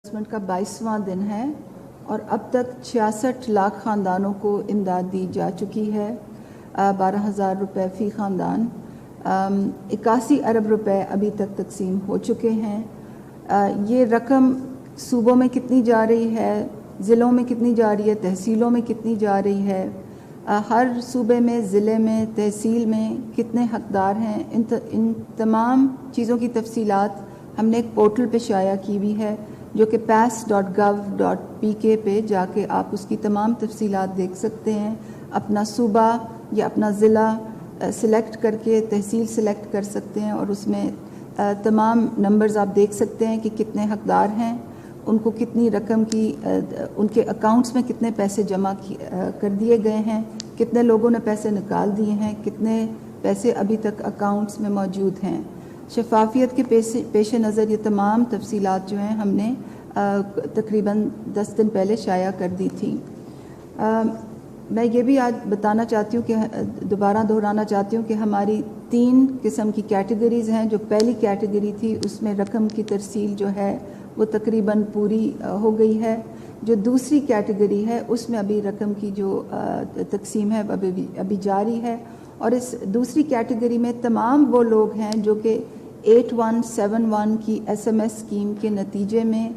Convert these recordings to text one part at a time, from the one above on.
کا 22واں دن ہے اور اب تک 66 لاکھ خاندانوں کو امداد دی جا چکی ہے. 12,000 روپے فی خاندان. 81 ارب روپے ابھی تک تقسیم ہو چکے ہیں. یہ رقم صوبوں میں کتنی جا رہی ہے، ضلعوں میں کتنی جا رہی ہے، تحصیلوں میں کتنی جا رہی ہے، ہر صوبے میں، ضلع میں، تحصیل میں کتنے حقدار ہیں، ان تمام چیزوں کی تفصیلات ہم نے ایک پورٹل پہ شائع کی ہوئی ہے جو کہ pass.gov.pk پہ جا کے آپ اس کی تمام تفصیلات دیکھ سکتے ہیں. اپنا صوبہ یا اپنا ضلع سلیکٹ کر کے تحصیل سلیکٹ کر سکتے ہیں اور اس میں تمام نمبرز آپ دیکھ سکتے ہیں کہ کتنے حقدار ہیں، ان کو کتنی رقم کی ان کے اکاؤنٹس میں کتنے پیسے جمع کر دیے گئے ہیں، کتنے لوگوں نے پیسے نکال دیے ہیں، کتنے پیسے ابھی تک اکاؤنٹس میں موجود ہیں. شفافیت کے پیش نظر یہ تمام تفصیلات جو ہیں ہم نے تقریباً 10 دن پہلے شائع کر دی تھی. میں یہ بھی آج بتانا چاہتی ہوں کہ دوبارہ دہرانا چاہتی ہوں کہ ہماری 3 قسم کی کیٹیگریز ہیں. جو پہلی کیٹیگری تھی اس میں رقم کی ترسیل جو ہے وہ تقریباً پوری ہو گئی ہے. جو دوسری کیٹیگری ہے اس میں ابھی رقم کی جو تقسیم ہے ابھی جاری ہے. اور اس دوسری کیٹیگری میں تمام وہ لوگ ہیں جو کہ 8171 کی SMS اسکیم کے نتیجے میں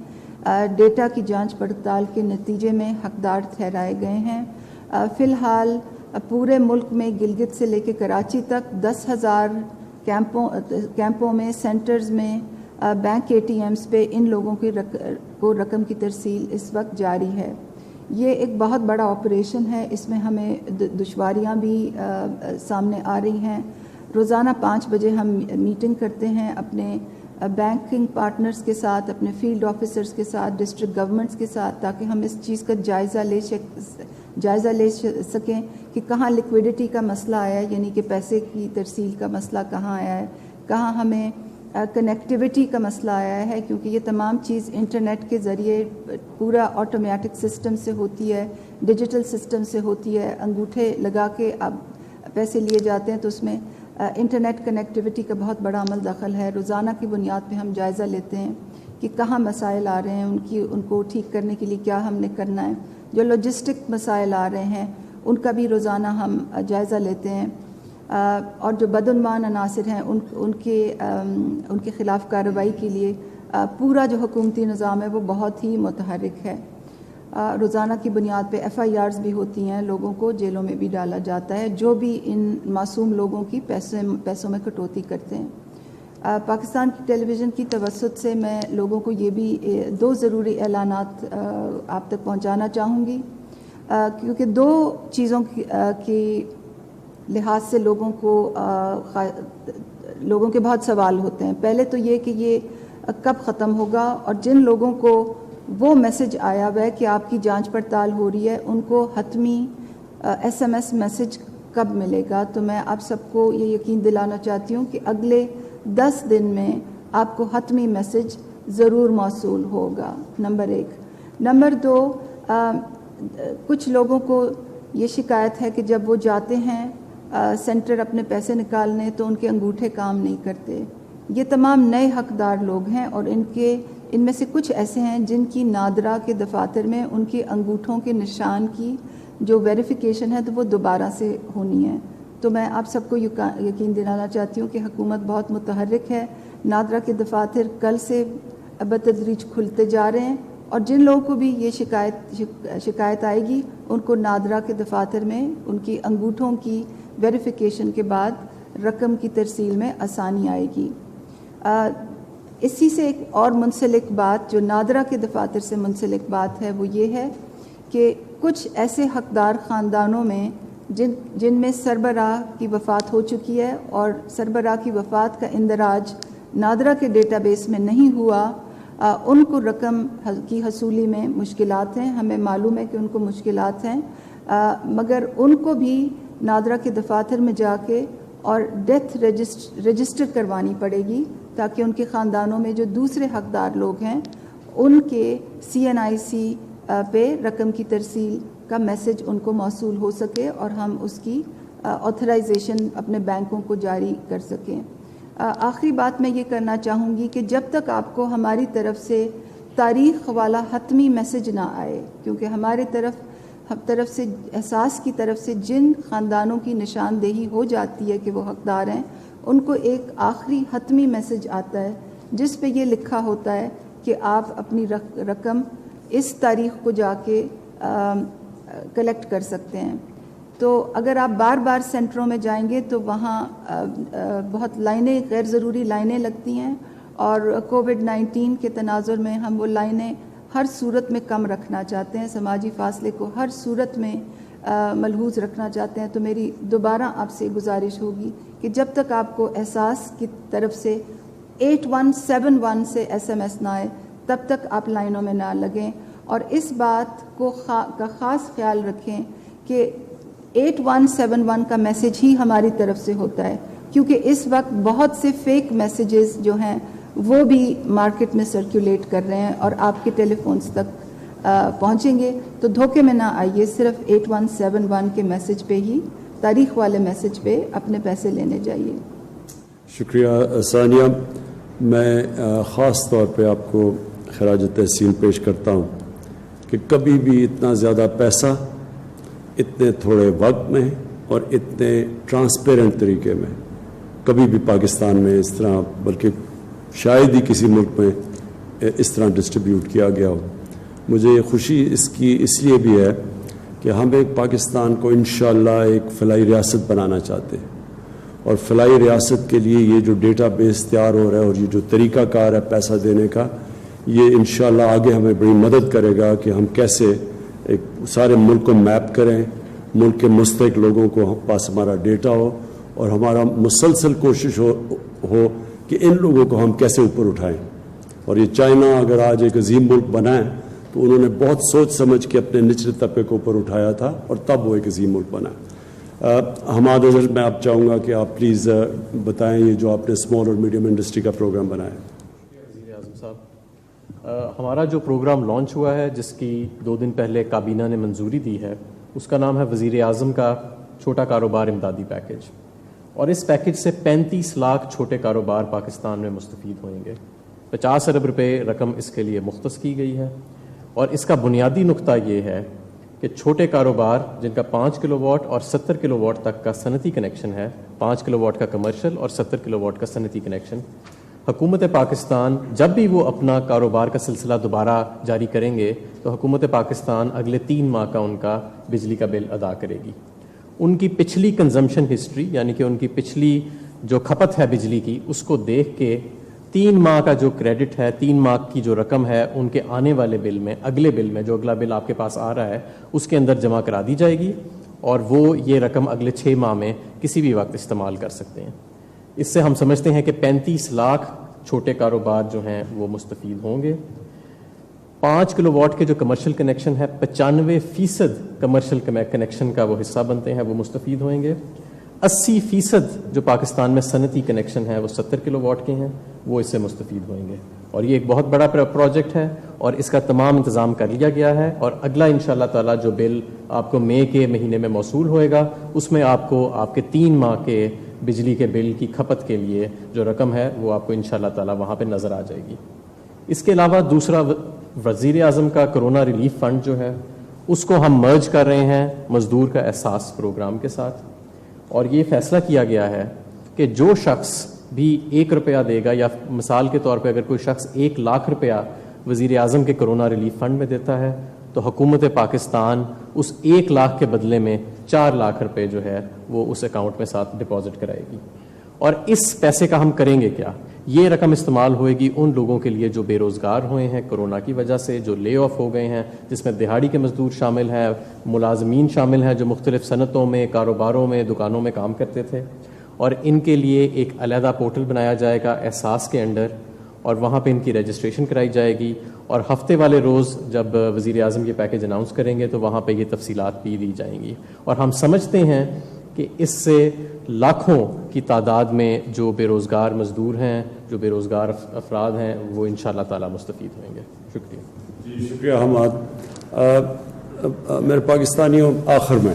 ڈیٹا کی جانچ پڑتال کے نتیجے میں حقدار ٹھہرائے گئے ہیں. فی الحال پورے ملک میں گلگت سے لے کے کراچی تک 10,000 کیمپوں میں، سینٹرز میں، بینک ATMs پہ ان لوگوں کو رقم کی ترسیل اس وقت جاری ہے. یہ ایک بہت بڑا آپریشن ہے. اس میں ہمیں دشواریاں بھی سامنے آ رہی ہیں. روزانہ 5 بجے ہم میٹنگ کرتے ہیں اپنے بینکنگ پارٹنرز کے ساتھ، اپنے فیلڈ آفیسرز کے ساتھ، ڈسٹرکٹ گورنمنٹس کے ساتھ، تاکہ ہم اس چیز کا جائزہ لے سکیں کہ کہاں لیکویڈیٹی کا مسئلہ آیا ہے، یعنی کہ پیسے کی ترسیل کا مسئلہ کہاں آیا ہے، کہاں ہمیں کنیکٹیوٹی کا مسئلہ آیا ہے، کیونکہ یہ تمام چیز انٹرنیٹ کے ذریعے پورا آٹومیٹک سسٹم سے ہوتی ہے، ڈیجیٹل سسٹم سے ہوتی ہے. انگوٹھے لگا کے اب پیسے لیے جاتے ہیں تو اس میں انٹرنیٹ کنیکٹیوٹی کا بہت بڑا عمل دخل ہے. روزانہ کی بنیاد پہ ہم جائزہ لیتے ہیں کہ کہاں مسائل آ رہے ہیں، ان کو ٹھیک کرنے کے لیے کیا ہم نے کرنا ہے. جو لاجسٹک مسائل آ رہے ہیں ان کا بھی روزانہ ہم جائزہ لیتے ہیں. اور جو بدعنوان عناصر ہیں ان کے خلاف کارروائی کے لیے پورا جو حکومتی نظام ہے وہ بہت ہی متحرک ہے. روزانہ کی بنیاد پہ FIRs بھی ہوتی ہیں، لوگوں کو جیلوں میں بھی ڈالا جاتا ہے جو بھی ان معصوم لوگوں کی پیسوں میں کٹوتی کرتے ہیں. پاکستان کی ٹیلی ویژن کی توسط سے میں لوگوں کو یہ بھی 2 ضروری اعلانات آپ تک پہنچانا چاہوں گی، کیونکہ 2 چیزوں کی لحاظ سے لوگوں کے بہت سوال ہوتے ہیں. پہلے تو یہ کہ یہ کب ختم ہوگا، اور جن لوگوں کو وہ میسج آیا ہوا ہے کہ آپ کی جانچ پڑتال ہو رہی ہے ان کو حتمی SMS میسج کب ملے گا. تو میں آپ سب کو یہ یقین دلانا چاہتی ہوں کہ اگلے 10 دن میں آپ کو حتمی میسج ضرور موصول ہوگا. نمبر 1. نمبر 2، کچھ لوگوں کو یہ شکایت ہے کہ جب وہ جاتے ہیں سینٹر اپنے پیسے نکالنے تو ان کے انگوٹھے کام نہیں کرتے. یہ تمام نئے حقدار لوگ ہیں اور ان میں سے کچھ ایسے ہیں جن کی نادرا کے دفاتر میں ان کے انگوٹھوں کے نشان کی جو ویریفیکیشن ہے تو وہ دوبارہ سے ہونی ہے. تو میں آپ سب کو یقین دلانا چاہتی ہوں کہ حکومت بہت متحرک ہے. نادرا کے دفاتر کل سے بتدریج کھلتے جا رہے ہیں، اور جن لوگوں کو بھی یہ شکایت آئے گی ان کو نادرا کے دفاتر میں ان کی انگوٹھوں کی ویریفیکیشن کے بعد رقم کی ترسیل میں آسانی آئے گی. اسی سے ایک اور منسلک بات جو نادرا کے دفاتر سے منسلک بات ہے وہ یہ ہے کہ کچھ ایسے حقدار خاندانوں میں جن میں سربراہ کی وفات ہو چکی ہے اور سربراہ کی وفات کا اندراج نادرا کے ڈیٹا بیس میں نہیں ہوا، ان کو رقم کی حصولی میں مشکلات ہیں. ہمیں معلوم ہے کہ ان کو مشکلات ہیں، مگر ان کو بھی نادرا کے دفاتر میں جا کے اور ڈیتھ رجسٹر کروانی پڑے گی تاکہ ان کے خاندانوں میں جو دوسرے حقدار لوگ ہیں ان کے CNIC پہ رقم کی ترسیل کا میسج ان کو موصول ہو سکے اور ہم اس کی آتھرائزیشن اپنے بینکوں کو جاری کر سکیں. آخری بات میں یہ کرنا چاہوں گی کہ جب تک آپ کو ہماری طرف سے تاریخ والا حتمی میسج نہ آئے، کیونکہ ہمارے طرف سے احساس کی طرف سے جن خاندانوں کی نشاندہی ہو جاتی ہے کہ وہ حقدار ہیں، ان کو ایک آخری حتمی میسج آتا ہے جس پہ یہ لکھا ہوتا ہے کہ آپ اپنی رقم اس تاریخ کو جا کے کلیکٹ کر سکتے ہیں. تو اگر آپ بار بار سینٹروں میں جائیں گے تو وہاں بہت لائنیں، غیر ضروری لائنیں لگتی ہیں، اور کووڈ-19 کے تناظر میں ہم وہ لائنیں ہر صورت میں کم رکھنا چاہتے ہیں، سماجی فاصلے کو ہر صورت میں ملحوظ رکھنا چاہتے ہیں. تو میری دوبارہ آپ سے گزارش ہوگی کہ جب تک آپ کو احساس کی طرف سے 8171 سے SMS نہ آئے تب تک آپ لائنوں میں نہ لگیں، اور اس بات کا خاص خیال رکھیں کہ 8171 کا میسج ہی ہماری طرف سے ہوتا ہے، کیونکہ اس وقت بہت سے فیک میسیجز جو ہیں وہ بھی مارکیٹ میں سرکولیٹ کر رہے ہیں اور آپ کے ٹیلی فونز تک پہنچیں گے. تو دھوکے میں نہ آئیے، صرف 8171 کے میسج پہ ہی، تاریخ والے میسج پہ اپنے پیسے لینے جائیے. شکریہ ثانیہ. میں خاص طور پہ آپ کو خراج تحسین پیش کرتا ہوں کہ کبھی بھی اتنا زیادہ پیسہ اتنے تھوڑے وقت میں اور اتنے ٹرانسپیرنٹ طریقے میں کبھی بھی پاکستان میں اس طرح، بلکہ شاید ہی کسی ملک میں اس طرح ڈسٹریبیوٹ کیا گیا ہو. مجھے خوشی اس لیے بھی ہے کہ ہم ایک پاکستان کو انشاءاللہ ایک فلاحی ریاست بنانا چاہتے ہیں، اور فلاحی ریاست کے لیے یہ جو ڈیٹا بیس تیار ہو رہا ہے اور یہ جو طریقہ کار ہے پیسہ دینے کا، یہ انشاءاللہ آگے ہمیں بڑی مدد کرے گا کہ ہم کیسے ایک سارے ملک کو میپ کریں، ملک کے مستحق لوگوں کو پاس ہمارا ڈیٹا ہو، اور ہمارا مسلسل کوشش ہو کہ ان لوگوں کو ہم کیسے اوپر اٹھائیں. اور یہ چائنا اگر آج ایک عظیم ملک بنا ہے تو انہوں نے بہت سوچ سمجھ کے اپنے نچلے طبقے کو اوپر اٹھایا تھا، اور تب وہ ایک عظیم ملک بنا. حماد اظہر، میں آپ چاہوں گا کہ آپ پلیز بتائیں یہ جو آپ نے اسمال اور میڈیم انڈسٹری کا پروگرام بنایا. وزیر اعظم صاحب، ہمارا جو پروگرام لانچ ہوا ہے جس کی 2 دن پہلے کابینہ نے منظوری دی ہے، اس کا نام ہے وزیر اعظم کا چھوٹا کاروبار امدادی پیکیج، اور اس پیکیج سے 35 لاکھ چھوٹے کاروبار پاکستان میں مستفید ہوئیں گے. 50 ارب روپے رقم اس کے لیے مختص کی گئی ہے، اور اس کا بنیادی نقطہ یہ ہے کہ چھوٹے کاروبار جن کا 5 کلو واٹ اور 70 کلو واٹ تک کا صنعتی کنیکشن ہے، 5 کلو واٹ کا کمرشل اور 70 کلو واٹ کا صنعتی کنیکشن، حکومت پاکستان جب بھی وہ اپنا کاروبار کا سلسلہ دوبارہ جاری کریں گے تو حکومت پاکستان اگلے 3 ماہ کا ان کا بجلی کا بل ادا کرے گی. ان کی پچھلی کنزمپشن ہسٹری، یعنی کہ ان کی پچھلی جو کھپت ہے بجلی کی، اس کو دیکھ کے 3 ماہ کا جو کریڈٹ ہے، 3 ماہ کی جو رقم ہے ان کے آنے والے بل میں، اگلے بل میں، جو اگلا بل آپ کے پاس آ رہا ہے اس کے اندر جمع کرا دی جائے گی، اور وہ یہ رقم اگلے 6 ماہ میں کسی بھی وقت استعمال کر سکتے ہیں. اس سے ہم سمجھتے ہیں کہ 35 لاکھ چھوٹے کاروبار جو ہیں وہ مستفید ہوں گے. 5 کلو واٹ کے جو کمرشل کنیکشن ہے، 95% کمرشل کنیکشن کا وہ حصہ بنتے ہیں، وہ مستفید ہوئیں گے. 80% جو پاکستان میں صنعتی کنیکشن ہے وہ 70 کلو واٹ کے ہیں، وہ اس سے مستفید ہوئیں گے. اور یہ ایک بہت بڑا پروجیکٹ ہے، اور اس کا تمام انتظام کر لیا گیا ہے، اور اگلا انشاءاللہ تعالی جو بل آپ کو مئی کے مہینے میں موصول ہوئے گا اس میں آپ کو آپ کے 3 ماہ کے بجلی کے بل کی کھپت کے لیے جو رقم ہے وہ آپ کو انشاءاللہ تعالی وہاں پہ نظر آ جائے گی. اس کے علاوہ دوسرا، وزیر اعظم کا کرونا ریلیف فنڈ جو ہے اس کو ہم مرج کر رہے ہیں مزدور کا احساس پروگرام کے ساتھ، اور یہ فیصلہ کیا گیا ہے کہ جو شخص بھی 1 روپیہ دے گا، یا مثال کے طور پہ اگر کوئی شخص 1 لاکھ روپیہ وزیر اعظم کے کرونا ریلیف فنڈ میں دیتا ہے تو حکومت پاکستان اس 1 لاکھ کے بدلے میں 4 لاکھ روپے جو ہے وہ اس اکاؤنٹ میں ساتھ ڈپازٹ کرائے گی. اور اس پیسے کا ہم کریں گے کیا؟ یہ رقم استعمال ہوئے گی ان لوگوں کے لیے جو بے روزگار ہوئے ہیں کرونا کی وجہ سے، جو لے آف ہو گئے ہیں، جس میں دہاڑی کے مزدور شامل ہیں، ملازمین شامل ہیں جو مختلف صنعتوں میں، کاروباروں میں، دکانوں میں کام کرتے تھے. اور ان کے لیے ایک علیحدہ پورٹل بنایا جائے گا احساس کے انڈر، اور وہاں پہ ان کی رجسٹریشن کرائی جائے گی. اور ہفتے والے روز جب وزیر اعظم یہ پیکیج اناؤنس کریں گے تو وہاں پہ یہ تفصیلات بھی دی جائیں گی. اور ہم سمجھتے ہیں کہ اس سے لاکھوں کی تعداد میں جو بے روزگار مزدور ہیں، جو بے روزگار افراد ہیں، وہ انشاءاللہ تعالی مستفید ہوئیں گے. شکریہ. جی شکریہ حماد. میرے پاکستانیوں، آخر میں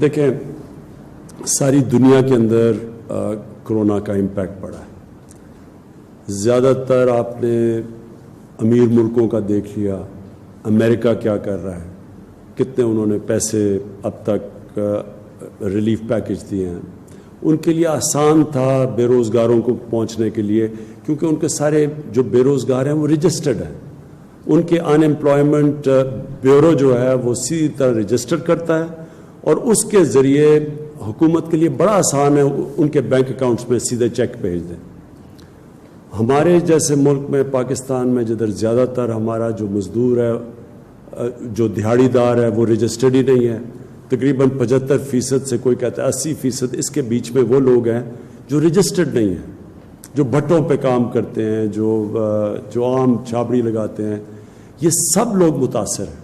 دیکھیں ساری دنیا کے اندر کرونا کا امپیکٹ پڑا ہے. زیادہ تر آپ نے امیر ملکوں کا دیکھ لیا، امریکہ کیا کر رہا ہے، کتنے انہوں نے پیسے اب تک ریلیف پیکج دیے ہیں. ان کے لیے آسان تھا بے روزگاروں کو پہنچنے کے لیے، کیونکہ ان کے سارے جو بے روزگار ہیں وہ رجسٹرڈ ہیں. ان کے ان امپلائمنٹ بیورو جو ہے وہ سیدھی طرح رجسٹر کرتا ہے، اور اس کے ذریعے حکومت کے لیے بڑا آسان ہے ان کے بینک اکاؤنٹس میں سیدھے چیک بھیج دیں. ہمارے جیسے ملک میں، پاکستان میں، جدھر زیادہ تر ہمارا جو مزدور ہے، جو دہاڑی دار ہے، وہ رجسٹرڈ ہی نہیں ہے. تقریباً 75% سے کوئی کہتا ہے 80%، اس کے بیچ میں وہ لوگ ہیں جو رجسٹرڈ نہیں ہیں، جو بھٹوں پہ کام کرتے ہیں، جو عام چھابڑی لگاتے ہیں. یہ سب لوگ متاثر ہیں.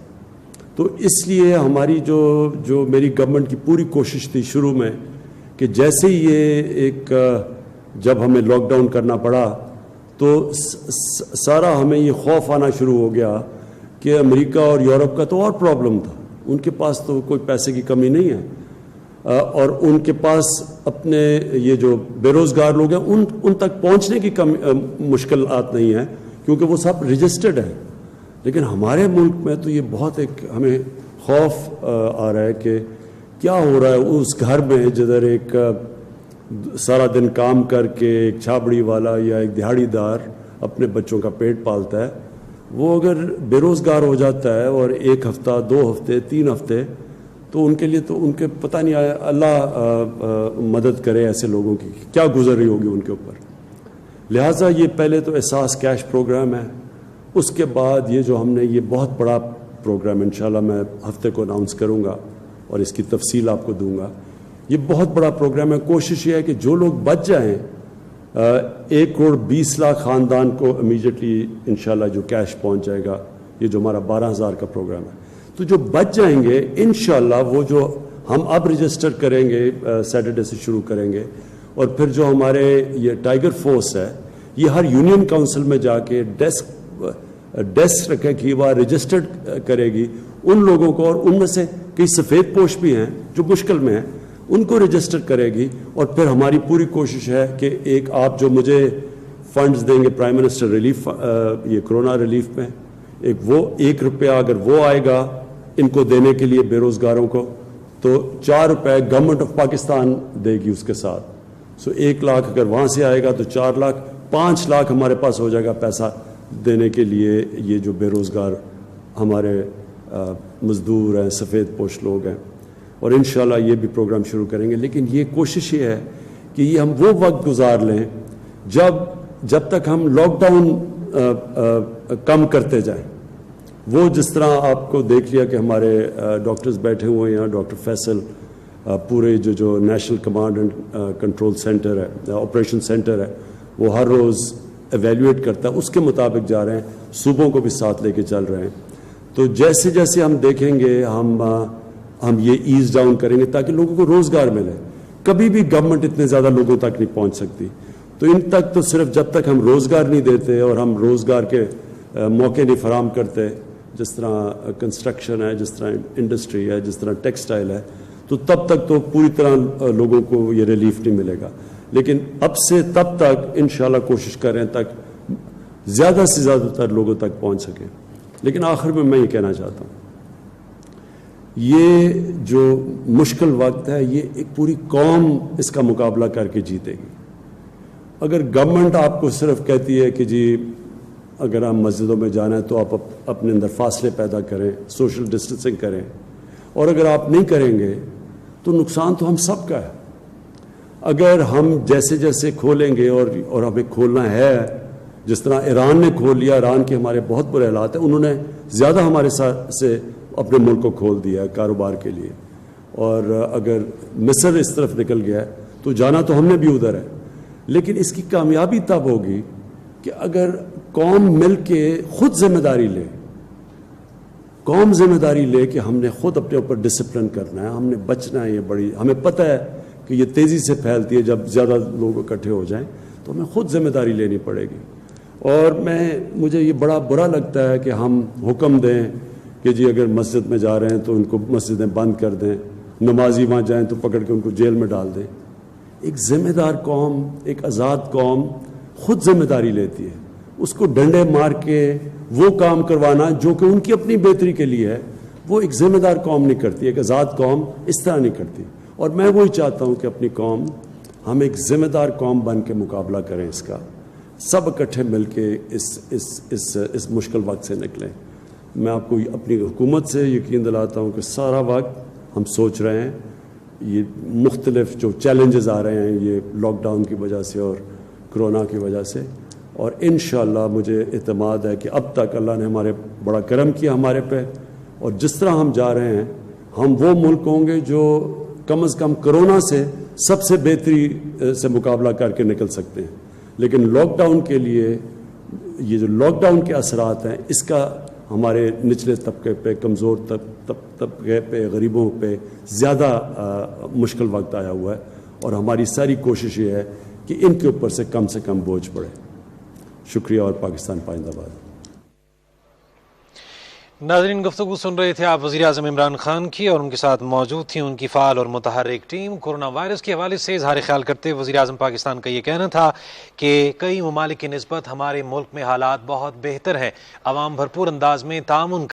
تو اس لیے ہماری جو میری گورنمنٹ کی پوری کوشش تھی شروع میں کہ جیسے ہی یہ ایک جب ہمیں لاک ڈاؤن کرنا پڑا تو سارا ہمیں یہ خوف آنا شروع ہو گیا کہ امریکہ اور یورپ کا تو اور پرابلم تھا. ان کے پاس تو کوئی پیسے کی کمی نہیں ہے، اور ان کے پاس اپنے یہ جو بے روزگار لوگ ہیں ان تک پہنچنے کی مشکلات نہیں ہیں، کیونکہ وہ سب رجسٹرڈ ہیں. لیکن ہمارے ملک میں تو یہ بہت ایک ہمیں خوف آ رہا ہے کہ کیا ہو رہا ہے اس گھر میں جدھر ایک سارا دن کام کر کے ایک چھابڑی والا یا ایک دہاڑی دار اپنے بچوں کا پیٹ پالتا ہے، وہ اگر بے روزگار ہو جاتا ہے اور 1 ہفتہ 2 ہفتے 3 ہفتے، تو ان کے لیے تو ان کے پتہ نہیں آیا، اللہ مدد کرے ایسے لوگوں کی کیا گزر رہی ہوگی ان کے اوپر. لہٰذا یہ پہلے تو احساس کیش پروگرام ہے. اس کے بعد یہ جو ہم نے یہ بہت بڑا پروگرام انشاءاللہ میں ہفتے کو اناؤنس کروں گا اور اس کی تفصیل آپ کو دوں گا. یہ بہت بڑا پروگرام ہے. کوشش یہ ہے کہ جو لوگ بچ جائیں، 1 کروڑ 20 لاکھ خاندان کو امیجیٹلی انشاءاللہ جو کیش پہنچ جائے گا. یہ جو ہمارا 12,000 کا پروگرام ہے، تو جو بچ جائیں گے انشاءاللہ وہ جو ہم اب رجسٹر کریں گے سیٹرڈے سے شروع کریں گے، اور پھر جو ہمارے یہ ٹائیگر فورس ہے یہ ہر یونین کونسل میں جا کے ڈیسک رکھے کہ وہ رجسٹرڈ کرے گی ان لوگوں کو، اور ان میں سے کئی سفید پوش بھی ہیں جو مشکل میں ہیں، ان کو رجسٹر کرے گی. اور پھر ہماری پوری کوشش ہے کہ ایک آپ جو مجھے فنڈز دیں گے پرائم منسٹر ریلیف، یہ کرونا ریلیف میں، وہ 1 روپیہ اگر وہ آئے گا ان کو دینے کے لیے بے روزگاروں کو، تو 4 روپے گورنمنٹ آف پاکستان دے گی اس کے ساتھ. 1 لاکھ اگر وہاں سے آئے گا تو 4 لاکھ، 5 لاکھ ہمارے پاس ہو جائے گا پیسہ دینے کے لیے یہ جو بے روزگار ہمارے مزدور ہیں، سفید پوش لوگ ہیں. اور انشاءاللہ یہ بھی پروگرام شروع کریں گے. لیکن یہ کوشش یہ ہے کہ یہ ہم وہ وقت گزار لیں جب تک ہم لاک ڈاؤن کم کرتے جائیں. وہ جس طرح آپ کو دیکھ لیا کہ ہمارے ڈاکٹرز بیٹھے ہوئے ہیں، ڈاکٹر فیصل، پورے جو national command and control centre ہے، آپریشن سینٹر ہے، وہ ہر روز ایویلیویٹ کرتا ہے، اس کے مطابق جا رہے ہیں، صوبوں کو بھی ساتھ لے کے چل رہے ہیں. تو جیسے جیسے ہم دیکھیں گے ہم یہ ایز ڈاؤن کریں گے تاکہ لوگوں کو روزگار ملے. کبھی بھی گورنمنٹ اتنے زیادہ لوگوں تک نہیں پہنچ سکتی. تو ان تک تو صرف جب تک ہم روزگار نہیں دیتے اور ہم روزگار کے موقع نہیں فراہم کرتے، جس طرح کنسٹرکشن ہے، جس طرح انڈسٹری ہے، جس طرح ٹیکسٹائل ہے، تو تب تک تو پوری طرح لوگوں کو یہ ریلیف نہیں ملے گا. لیکن اب سے تب تک انشاءاللہ کوشش کریں تک زیادہ سے زیادہ تر لوگوں تک پہنچ سکیں. لیکن آخر میں یہ کہنا چاہتا ہوں، یہ جو مشکل وقت ہے یہ ایک پوری قوم اس کا مقابلہ کر کے جیتے گی. اگر گورنمنٹ آپ کو صرف کہتی ہے کہ جی اگر ہم مسجدوں میں جانا ہے تو آپ اپنے اندر فاصلے پیدا کریں، سوشل ڈسٹینسنگ کریں، اور اگر آپ نہیں کریں گے تو نقصان تو ہم سب کا ہے. اگر ہم جیسے جیسے کھولیں گے اور ہمیں کھولنا ہے، جس طرح ایران نے کھول لیا، ایران کے ہمارے بہت برے حالات ہیں، انہوں نے زیادہ ہمارے ساتھ سے اپنے ملک کو کھول دیا ہے کاروبار کے لیے. اور اگر مصر اس طرف نکل گیا ہے تو جانا تو ہم نے بھی ادھر ہے. لیکن اس کی کامیابی تب ہوگی کہ اگر قوم مل کے خود ذمہ داری لے، قوم ذمہ داری لے کہ ہم نے خود اپنے اوپر ڈسپلن کرنا ہے، ہم نے بچنا ہے. یہ بڑی ہمیں پتہ ہے کہ یہ تیزی سے پھیلتی ہے، جب زیادہ لوگ اکٹھے ہو جائیں تو ہمیں خود ذمہ داری لینی پڑے گی. اور مجھے یہ بڑا برا لگتا ہے کہ ہم حکم دیں کہ جی اگر مسجد میں جا رہے ہیں تو ان کو مسجدیں بند کر دیں، نمازی وہاں جائیں تو پکڑ کے ان کو جیل میں ڈال دیں. ایک ذمہ دار قوم، ایک آزاد قوم خود ذمہ داری لیتی ہے. اس کو ڈنڈے مار کے وہ کام کروانا جو کہ ان کی اپنی بہتری کے لیے ہے، وہ ایک ذمہ دار قوم نہیں کرتی، ایک آزاد قوم اس طرح نہیں کرتی. اور میں وہی چاہتا ہوں کہ اپنی قوم، ہم ایک ذمہ دار قوم بن کے مقابلہ کریں اس کا، سب اکٹھے مل کے اس مشکل وقت سے نکلیں. میں آپ کو اپنی حکومت سے یقین دلاتا ہوں کہ سارا وقت ہم سوچ رہے ہیں یہ مختلف جو چیلنجز آ رہے ہیں یہ لاک ڈاؤن کی وجہ سے اور کرونا کی وجہ سے، اور انشاءاللہ مجھے اعتماد ہے کہ اب تک اللہ نے ہمارے بڑا کرم کیا ہمارے پہ، اور جس طرح ہم جا رہے ہیں ہم وہ ملک ہوں گے جو کم از کم کرونا سے سب سے بہتری سے مقابلہ کر کے نکل سکتے ہیں. لیکن لاک ڈاؤن کے لیے یہ جو لاک ڈاؤن کے اثرات ہیں اس کا ہمارے نچلے طبقے پہ، کمزور طبقے پہ، غریبوں پہ زیادہ مشکل وقت آیا ہوا ہے، اور ہماری ساری کوشش یہ ہے کہ ان کے اوپر سے کم بوجھ پڑے. شکریہ، اور پاکستان پائندہ باد. ناظرین، گفتگو سن رہے تھے آپ وزیر اعظم عمران خان کی، اور ان کے ساتھ موجود تھی ان کی فعال اور متحرک ٹیم. کورونا وائرس کے حوالے سے اظہار خیال کرتے وزیر اعظم پاکستان کا یہ کہنا تھا کہ کئی ممالک کی نسبت ہمارے ملک میں حالات بہت بہتر ہیں، عوام بھرپور انداز میں تعاون